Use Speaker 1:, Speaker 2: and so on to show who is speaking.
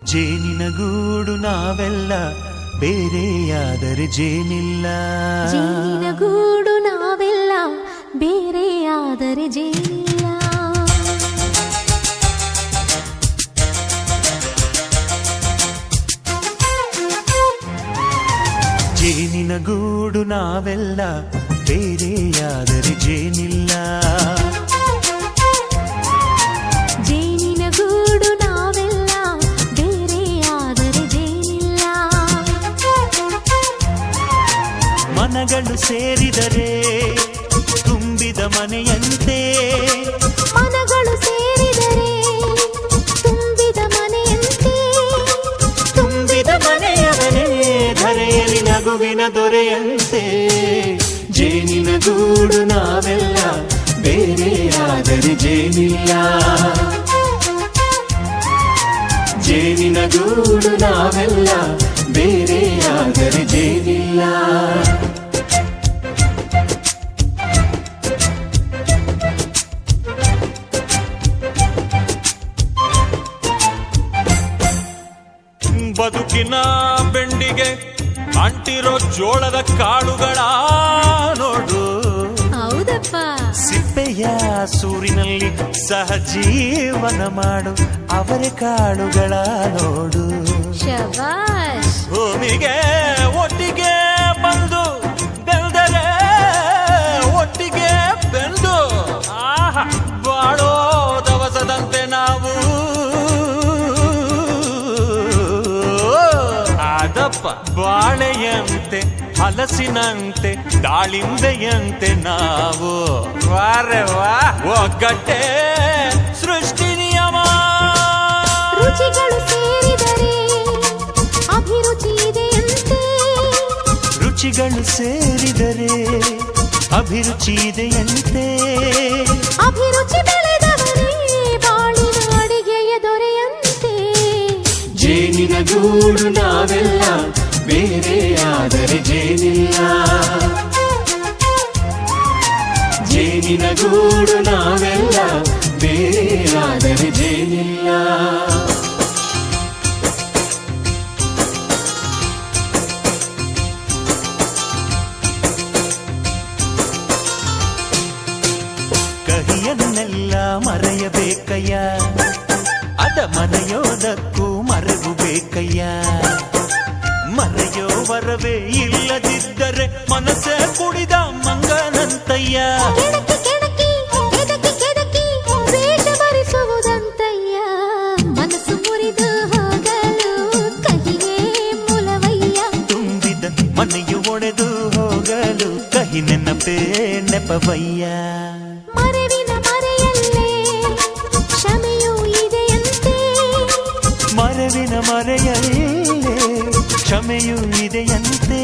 Speaker 1: ಜೇನಿನ ಗೂಡು ನಾವೆಲ್ಲ ಬೇರೆಯಾದರೆ ಜೇನಿಲ್ಲ.
Speaker 2: ಜೇನಿನ ಗೂಡು ನಾವೆಲ್ಲ ಬೇರೆಯಾದರೆ ಜೇನಿಲ್ಲ.
Speaker 1: ಜೇನಿನ ಗೂಡು ನಾವೆಲ್ಲ ಬೇರೆಯಾದರೆ ಜೇನಿಲ್ಲ.
Speaker 2: ಜೇನಿನ ಗೂಡು ನಾವೆಲ್ಲ ಬೇರೆಯಾದರೆ ಜೇನಿಲ್ಲ.
Speaker 1: ಮನಗಳು ಸೇರಿದರೆ ತುಂಬಿದ ಮನೆಯಂತೆ.
Speaker 2: ಮನಗಳು ಸೇರಿದರೆ ತುಂಬಿದ ಮನೆಯಂತೆ.
Speaker 1: ತುಂಬಿದ ಮನೆಯವನೇ ಧರೆಯಲ್ಲಿ ನಗುವಿನ ದೊರೆಯಂತೆ. ಜೇನಿನ ಗೂಡು ನಾವೆಲ್ಲ ಬೇರೆಯಾದರೆ ಜೇನಿಲ್ಲ. ಜೇನಿನ ಗೂಡು ನಾವೆಲ್ಲ ಬೇರೆಯಾದರೆ ಜೇನಿಲ್ಲ. ಬದುಕಿನ ಬೆಂಡಿಗೆ ಅಂಟಿರೋ ಜೋಳದ ಕಾಳುಗಳ ನೋಡು.
Speaker 2: ಹೌದಪ್ಪ.
Speaker 1: ಸಿಪ್ಪೆಯ ಸೂರಿನಲ್ಲಿ ಸಹಜೀವನ ಮಾಡು ಅವರೆ ಕಾಳುಗಳ ನೋಡು.
Speaker 2: ಶಬಾಷ್.
Speaker 1: ಭೂಮಿಗೆ ಒಟ್ಟಿಗೆ ಬಂದು ಬೆಳೆದರೆ ಒಟ್ಟಿಗೆ ಬೆಂದು ಆಹಾ ಬಾಳೋ ದವಸದಂತೆ ನಾವು. ಅದಪ್ಪ ಬಾಳೆಯಂತೆ ಹಲಸಿನಂತೆ ದಾಳಿಂಬೆಯಂತೆ ನಾವು. ವಾರೆ ವಾ ಒಗ್ಗಟ್ಟೆ ಸೃಷ್ಟಿ ನಿಯಮ.
Speaker 2: ರುಚಿಗಳು ಸೇರಿದರೆ ಅಭಿರುಚಿ ಇದೆಯಂತೆ.
Speaker 1: ರುಚಿಗಳು ಸೇರಿದರೆ ಅಭಿರುಚಿ ಇದೆಯಂತೆ.
Speaker 2: ಅಭಿರುಚಿ ಬೆಳೆದವರೇ ಬಾಳಿನ ಅಡಿಗೆಯ ದೊರೆಯಂತೆ.
Speaker 1: ಜೇನಿನ ಗೂಡು ನಾವೆಲ್ಲ ಬೇರೆಯಾದರೆ ಜೇನಿಲ್ಲ. ಜೇನಿನ ಗೂಡು ನಾವೆಲ್ಲ ಬೇರೆಯಾದರೆ ಜೇನಿಲ್ಲ. ಕಹಿಯನ್ನೆಲ್ಲ ಮರೆಯಬೇಕಯ್ಯ, ಅದ ಮನೆಯೋದಕ್ಕೂ ಮರೆವು ಬೇಕಯ್ಯ. ಮರೆಯೋ ವರವೇ ಇಲ್ಲದಿದ್ದರೆ ಮನಸ್ಸೇ ಕುಡಿದ ಮಂಗನಂತಯ್ಯ.
Speaker 2: ಕೆಣಕಿ ಕೆಣಕಿ ಕೆದಕಿ ಕೆದಕಿ ವೇಷ ಭರಿಸುವುದಂತಯ್ಯ. ಮನಸ್ಸು ಮುರಿದು ಹೋಗಲು ಕಹಿಯೇ ಮೂಲವಯ್ಯ.
Speaker 1: ತುಂಬಿದ ಮನೆಯು ಒಡೆದು ಹೋಗಲು ಕಹಿ ನೆನಪೇ ನೆಪವಯ್ಯ.
Speaker 2: ಮರೆವಿನ ಮರೆಯಲ್ಲೇ ಕ್ಷಮೆಯೂ ಇದೆಯಂತೆ.
Speaker 1: ಮರೆವಿನ ಮರೆಯಲ್ಲೇ ಕ್ಷಮೆಯೂ ಇದೆಯಂತೆ.